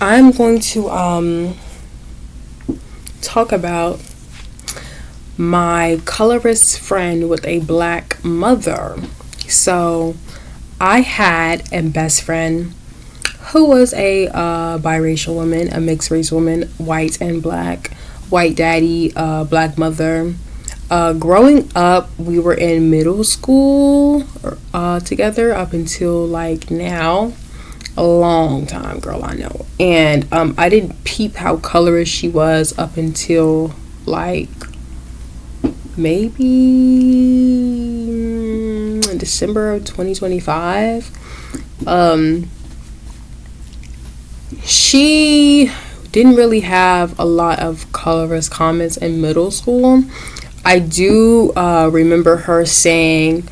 I'm going to talk about my colorist friend with a black mother. So I had a best friend who was a biracial woman, a mixed race woman, white and black, white daddy, black mother. Growing up, we were in middle school together up until like now. A long time, girl, I know. And I didn't peep how colorist she was up until like maybe December of 2025. She didn't really have a lot of colorist comments in middle school. I do remember her saying,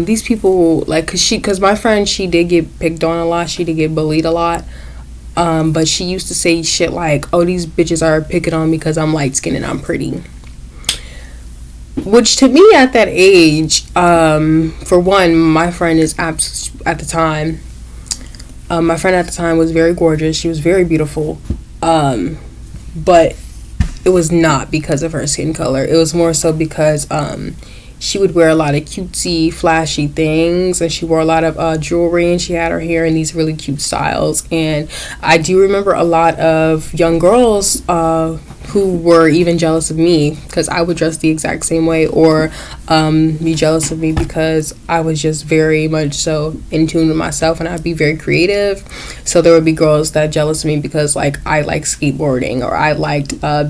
these people, like, cause my friend, she did get picked on a lot, she did get bullied a lot, but she used to say shit like, oh, these bitches are picking on me because I'm light skinned and I'm pretty. Which to me at that age, for one, my friend is at the time, my friend at the time was very gorgeous, she was very beautiful, but it was not because of her skin color. It was more so because she would wear a lot of cutesy, flashy things, and she wore a lot of jewelry, and she had her hair in these really cute styles. And I do remember a lot of young girls who were even jealous of me because I would dress the exact same way, or be jealous of me because I was just very much so in tune with myself, and I'd be very creative. So there would be girls that jealous of me because like I liked skateboarding, or I liked I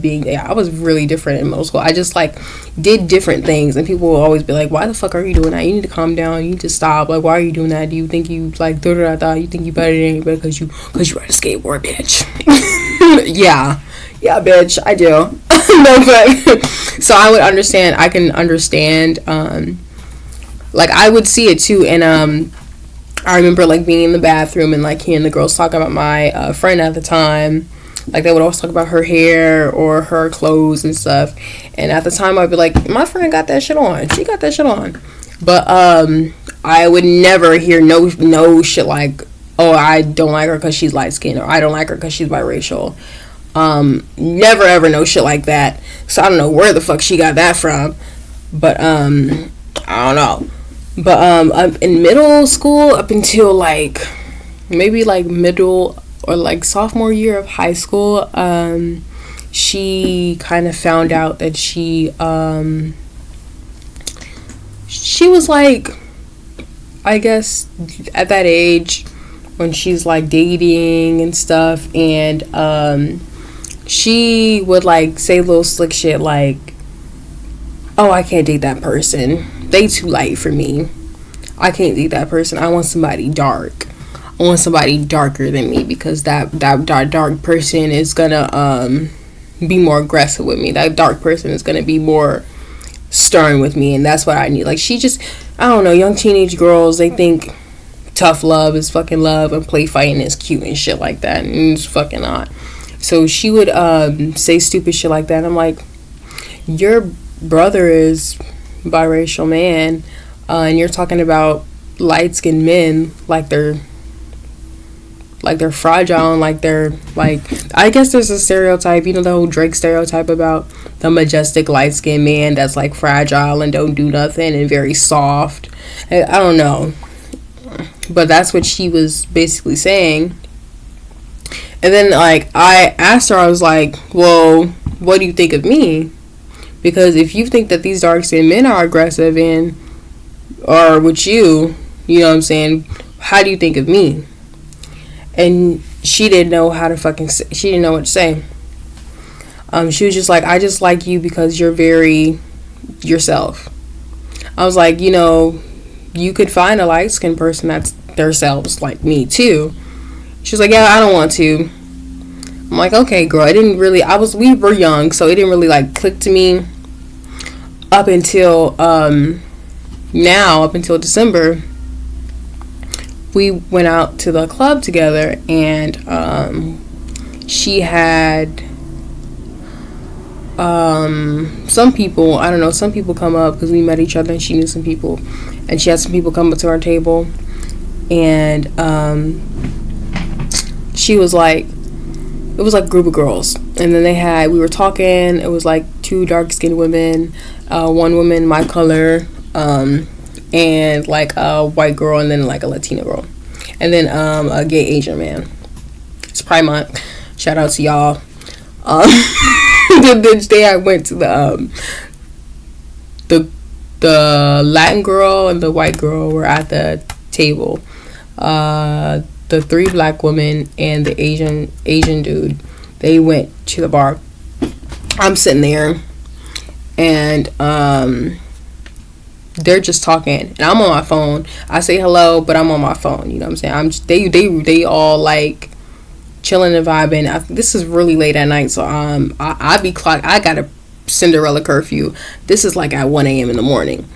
was really different in middle school. I just like did different things, and people will always be like, why the fuck are you doing that? You need to calm down, you need to stop, like why are you doing that? Do you think you like you think you better than anybody because you ride a skateboard, bitch? Yeah, bitch, I do. No, but so I can understand, like I would see it too. And I remember like being in the bathroom and like hearing the girls talk about my friend at the time. Like they would always talk about her hair or her clothes and stuff, and at the time I'd be like, my friend got that shit on, she got that shit on. But I would never hear no shit like, oh, I don't like her because she's light skinned, or I don't like her because she's biracial. Never ever no shit like that. So I don't know where the fuck she got that from, but I don't know. But in middle school up until like maybe like middle or like sophomore year of high school, she kind of found out that she was like, I guess at that age when she's like dating and stuff, and she would like say little slick shit like, oh, I can't date that person, they too light for me, I can't date that person, I want somebody dark, I want somebody darker than me, because that dark person is gonna be more aggressive with me, that dark person is gonna be more stern with me, and that's what I need. Like she just, I don't know, young teenage girls, they think tough love is fucking love and play fighting is cute and shit like that, and it's fucking not. So she would say stupid shit like that, and I'm like, your brother is biracial man, and you're talking about light-skinned men like they're fragile, and like they're like, I guess there's a stereotype, you know, the whole Drake stereotype about the majestic light-skinned man that's like fragile and don't do nothing and very soft. I don't know, but that's what she was basically saying. And then like I asked her, I was like, well, what do you think of me? Because if you think that these dark-skinned men are aggressive and are with you, you know what I'm saying, how do you think of me? And she didn't know how to fucking say, she didn't know what to say. She was just like, I just like you because you're very yourself. I was like, you know, you could find a light-skinned person that's themselves like me too. She was like, yeah, I don't want to. I'm like, okay, girl. We were young, so it didn't really like click to me up until now, up until December. We went out to the club together, and she had some people, I don't know, some people come up because we met each other and she knew some people, and she had some people come up to our table, and she was like, it was like a group of girls, and then we were talking. It was like two dark skinned women, one woman my color, and like a white girl, and then like a Latina girl, and then a gay Asian man. It's Pride Month. Shout out to y'all. The day I went to the Latin girl and the white girl were at the table. The three black women and the Asian dude, they went to the bar. I'm sitting there, and they're just talking, and I'm on my phone. I say hello, but I'm on my phone. You know what I'm saying? They all like chilling and vibing. This is really late at night, so I be clocked. I got a Cinderella curfew. This is like at 1 a.m. in the morning,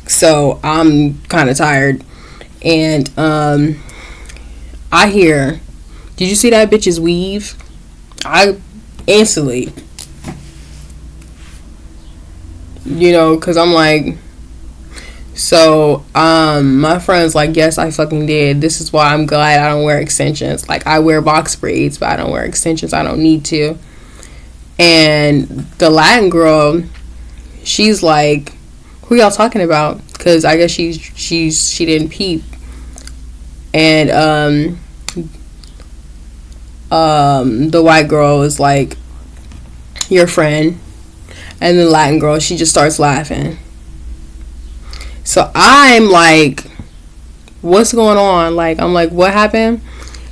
so I'm kind of tired. And I hear, did you see that bitch's weave? I instantly, because I'm like, so my friend's like, yes, I fucking did. This is why I'm glad I don't wear extensions. Like, I wear box braids, but I don't wear extensions. I don't need to. And the Latin girl, she's like, who y'all talking about? Because I guess she didn't peep. And the white girl is like, your friend. And the Latin girl, she just starts laughing. So I'm like, what's going on? Like, I'm like, what happened?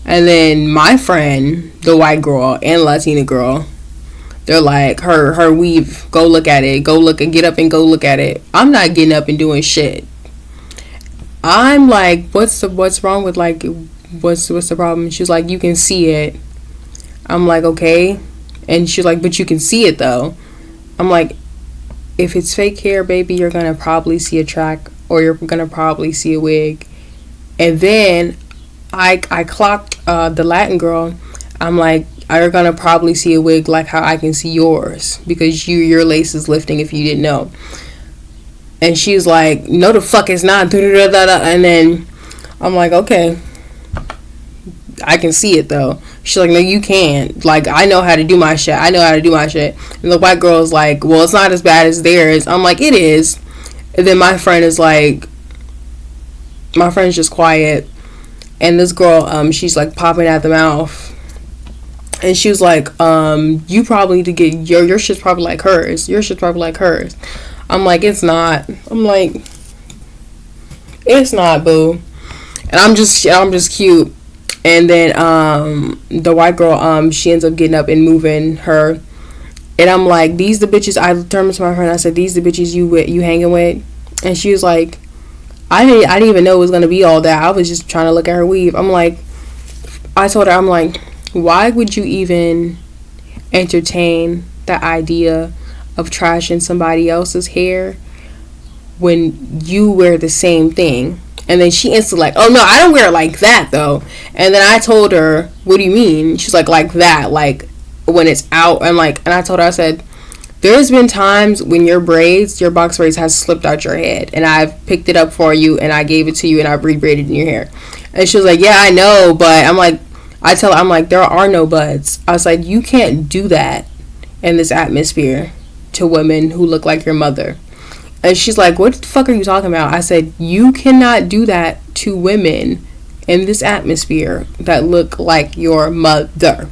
And then my friend, the white girl and Latina girl, they're like, her weave, go look at it. Get up and go look at it. I'm not getting up and doing shit. I'm like, what's wrong with, like, what's the problem? She's like, you can see it. I'm like, okay. And she's like, but you can see it though. I'm like, if it's fake hair, baby, you're gonna probably see a track, or you're gonna probably see a wig. And then I clocked the Latin girl. I'm like, you're gonna probably see a wig like how I can see yours, because your lace is lifting if you didn't know. And she's like, no the fuck it's not. And then I'm like, okay, I can see it though. She's like, no you can't. Like, I know how to do my shit. And the white girl is like, well, it's not as bad as theirs. I'm like, it is. And then my friend's just quiet. And this girl, she's like popping at the mouth. And she was like, you probably need to get your shit's probably like hers. I'm like, it's not. I'm like, it's not, boo. And I'm just cute. And then the white girl, she ends up getting up and moving her. And I'm like, these the bitches. I turned to my friend. I said, these the bitches you hanging with. And she was like, I didn't even know it was gonna be all that. I was just trying to look at her weave. I'm like, I told her, I'm like, why would you even entertain the idea of trashing somebody else's hair when you wear the same thing? And then she instantly like, oh no, I don't wear it like that though. And then I told her, what do you mean? She's like that, like when it's out. And I told her, I said, there's been times when your box braids has slipped out your head, and I've picked it up for you and I gave it to you and I've rebraided in your hair. And she was like, yeah, I know, but I'm like, I'm like, there are no buts. I was like, you can't do that in this atmosphere to women who look like your mother. And she's like, what the fuck are you talking about? I said, you cannot do that to women in this atmosphere that look like your mother.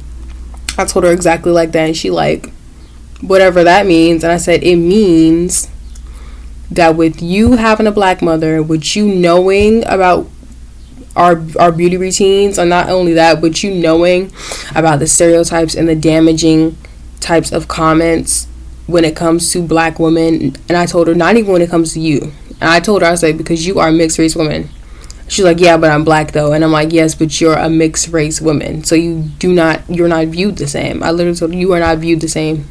I told her exactly like that, and she like, whatever that means. And I said, it means that with you having a black mother, with you knowing about our beauty routines, and not only that, but you knowing about the stereotypes and the damaging types of comments when it comes to black women. And I told her, not even when it comes to you. And I told her, I said, because you are a mixed race woman. She's like, yeah, but I'm black though. And I'm like, yes, but you're a mixed race woman, so you're not viewed the same. I literally told her, you are not viewed the same.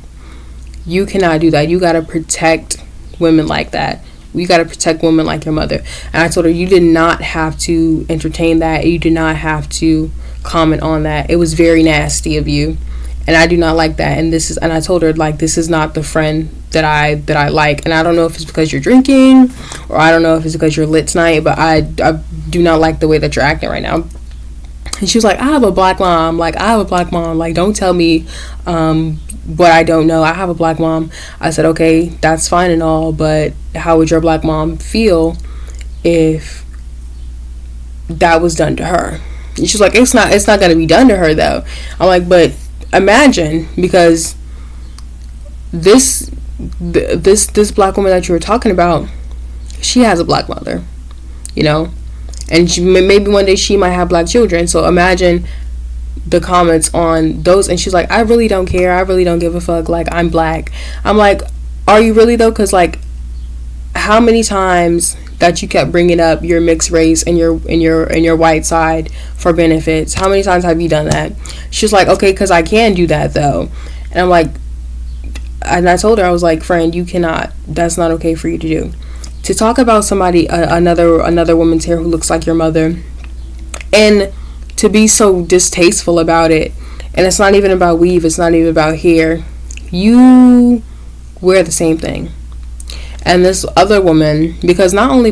You cannot do that. You gotta protect women like that. You gotta protect women like your mother. And I told her, you did not have to entertain that. You did not have to comment on that. It was very nasty of you, and I do not like that. And I told her, like, this is not the friend that I like. And I don't know if it's because you're drinking, or I don't know if it's because you're lit tonight, but I do not like the way that you're acting right now. And she was like, I have a black mom. Like, I have a black mom. Like, don't tell me what I don't know. I have a black mom. I said, okay, that's fine and all, but how would your black mom feel if that was done to her? And she's like, it's not going to be done to her, though. I'm like, but imagine, because this black woman that you were talking about, she has a black mother, you know, and maybe one day she might have black children. So imagine the comments on those. And she's like, I really don't care, I really don't give a fuck, like, I'm black. I'm like, are you really though? Because like, how many times that you kept bringing up your mixed race and your white side for benefits? How many times have you done that? She's like, okay, because I can do that though. And I'm like, and I told her, I was like, friend, you cannot, that's not okay for you to do. To talk about somebody, another woman's hair who looks like your mother, and to be so distasteful about it. And it's not even about weave, it's not even about hair. You wear the same thing. And this other woman, because not only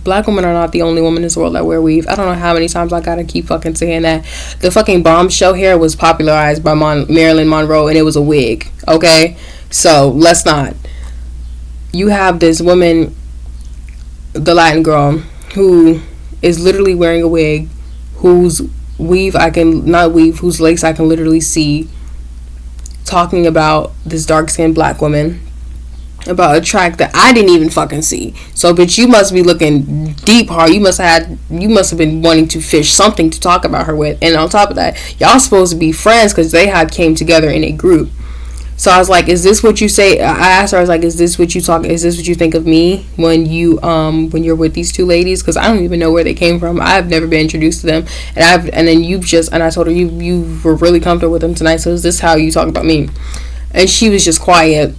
black women are not the only women in this world that wear weave. I don't know how many times I gotta keep fucking saying that. The fucking bombshell hair was popularized by Marilyn Monroe, and it was a wig. Okay, so let's not. You have this woman, the Latin girl, who is literally wearing a wig, whose whose lace I can literally see, talking about this dark-skinned black woman, about a track that I didn't even fucking see. So, bitch, you must be looking deep hard. You must have been wanting to fish something to talk about her with. And on top of that, y'all supposed to be friends because they had came together in a group. So I was like, is this what you say? I asked her, I was like, is this what you think of me when you're with these two ladies? Because I don't even know where they came from. I've never been introduced to them. And I told her, you were really comfortable with them tonight. So is this how you talk about me? And she was just quiet.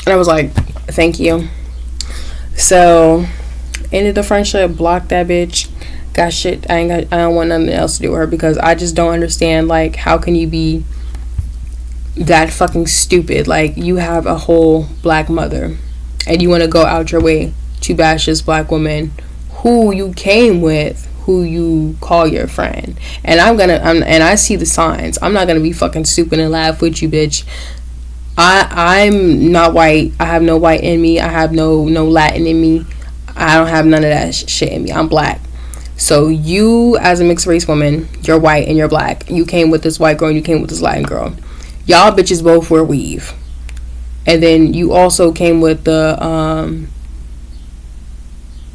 And I was like, thank you. So ended the friendship, blocked that bitch. Got shit. I don't want nothing else to do with her, because I just don't understand, like, how can you be that fucking stupid? Like, you have a whole black mother and you want to go out your way to bash this black woman who you came with, who you call your friend. And and I see the signs. I'm not gonna be fucking stupid and laugh with you, bitch. I'm not white. I have no white in me. I have no Latin in me. I don't have none of that shit in me. I'm black. So you, as a mixed race woman, you're white and you're black. You came with this white girl and you came with this Latin girl. Y'all bitches both wear weave. And then you also came with the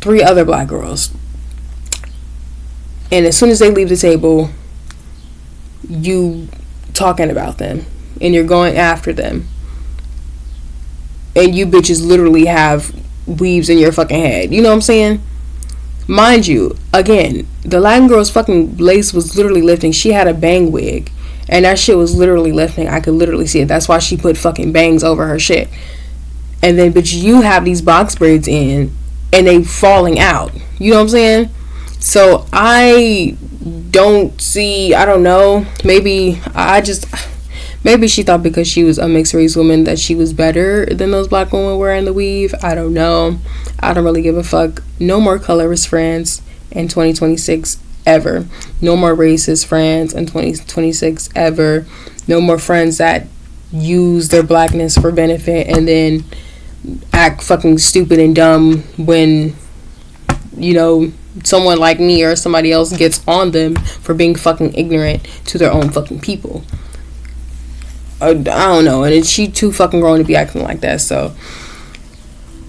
3 other black girls. And as soon as they leave the table, you talking about them. And you're going after them. And you bitches literally have weaves in your fucking head. You know what I'm saying? Mind you, again, the Latin girl's fucking lace was literally lifting. She had a bang wig. And that shit was literally lifting. I could literally see it. That's why she put fucking bangs over her shit. And then, bitch, you have these box braids in. And they falling out. You know what I'm saying? So, I don't see, I don't know. Maybe she thought because she was a mixed race woman that she was better than those black women wearing the weave. I don't know. I don't really give a fuck. No more colorist friends in 2026 ever. No more racist friends in 2026 ever. No more friends that use their blackness for benefit and then act fucking stupid and dumb when, you know, someone like me or somebody else gets on them for being fucking ignorant to their own fucking people. I don't know, and she too fucking grown to be acting like that. So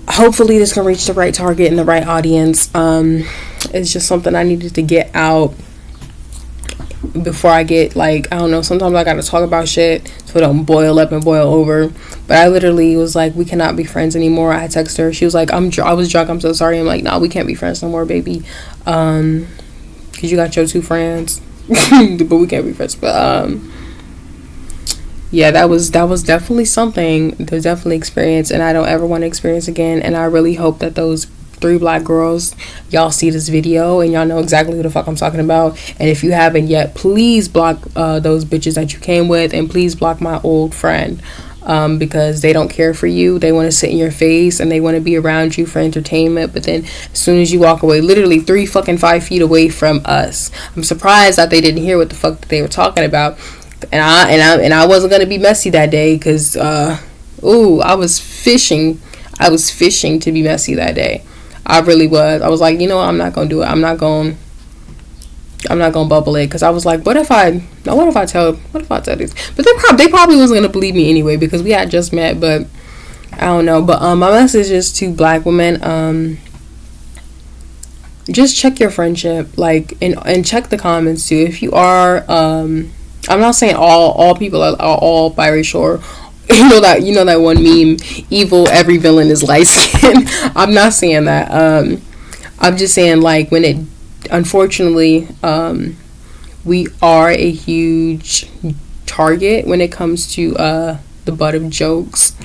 hopefully this can reach the right target and the right audience. It's just something I needed to get out before I get, like, I don't know, sometimes I gotta talk about shit so it don't boil up and boil over. But I literally was like, we cannot be friends anymore. I texted her, she was like, I was drunk, I'm so sorry. I'm like, nah, we can't be friends no more, baby, because you got your 2 friends. But we can't be friends. But yeah, that was definitely something. There's definitely experience, and I don't ever want to experience again. And I really hope that those 3 black girls, y'all see this video and y'all know exactly who the fuck I'm talking about. And if you haven't yet, please block those bitches that you came with, and please block my old friend. because they don't care for you. They want to sit in your face and they want to be around you for entertainment. But then as soon as you walk away, literally 5 feet away from us, I'm surprised that they didn't hear what the fuck that they were talking about. And I wasn't gonna be messy that day because I was fishing. I was fishing to be messy that day. I really was. I was like, you know what? I'm not gonna do it. I'm not gonna bubble it, because I was like, what if I tell this? But they probably wasn't gonna believe me anyway, because we had just met. But I don't know. But my message is to black women, just check your friendship, like, and check the comments too. If you are, I'm not saying all people are all biracial. You know that one meme, evil, every villain is light skinned. I'm not saying that. I'm just saying, like, when it, unfortunately, we are a huge target when it comes to the butt of jokes,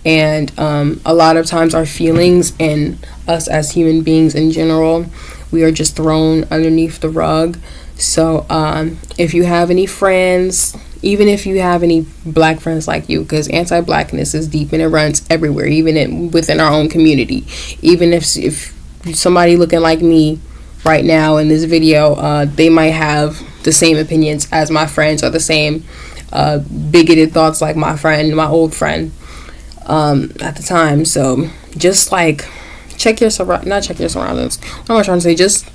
and a lot of times our feelings and us as human beings in general, we are just thrown underneath the rug. So if you have any friends, even if you have any black friends like you, because anti-blackness is deep and it runs everywhere, even within our own community. Even if somebody looking like me right now in this video, they might have the same opinions as my friends, or the same bigoted thoughts like my old friend at the time. So just like check your surroundings. What am I trying to say? Just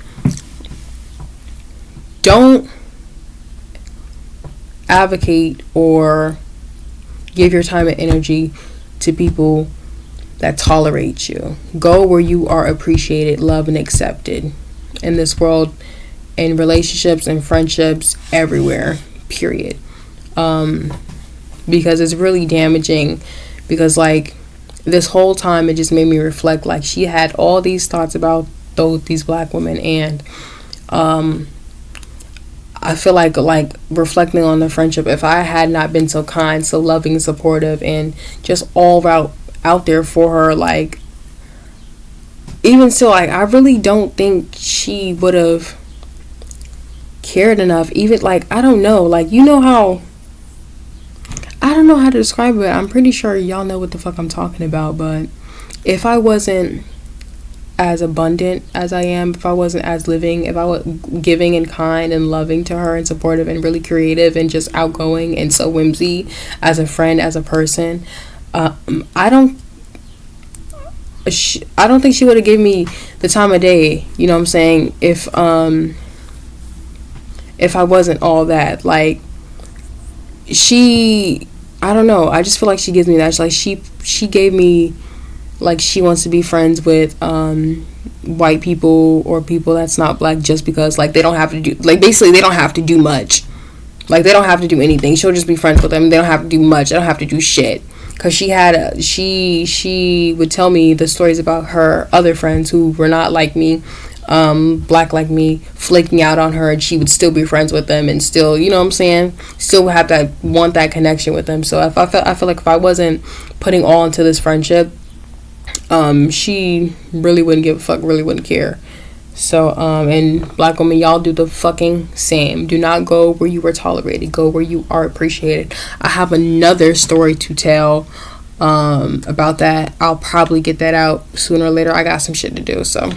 don't advocate or give your time and energy to people that tolerate you. Go where you are appreciated, loved, and accepted in this world, in relationships and friendships, everywhere, period. Because it's really damaging, because like this whole time it just made me reflect, like she had all these thoughts about these black women, and I feel like reflecting on the friendship, if I had not been so kind, so loving, supportive, and just all out there for her, like, even still, like, I really don't think she would have cared enough. Even, like, I don't know, like, I don't know how to describe it. I'm pretty sure y'all know what the fuck I'm talking about. But if I wasn't as abundant as I am, if I wasn't as living, if I was giving and kind and loving to her and supportive and really creative and just outgoing and so whimsy as a friend, as a person, I don't think she would have given me the time of day, you know what I'm saying, if I wasn't all that. Like, I don't know, I just feel like she gives me that. It's like she gave me, like, she wants to be friends with white people or people that's not black, just because, like, they don't have to do, like, basically they don't have to do much. Like, they don't have to do anything. She'll just be friends with them. They don't have to do much. They don't have to do shit. Because she would tell me the stories about her other friends who were not like me, black like me, flaking out on her, and she would still be friends with them and still, you know what I'm saying, still have that, want that connection with them. So I feel like if I wasn't putting all into this friendship, she really wouldn't give a fuck, really wouldn't care. So and black women, y'all do the fucking same. Do not go where you are tolerated, go where you are appreciated. I have another story to tell about that. I'll probably get that out sooner or later. I got some shit to do, so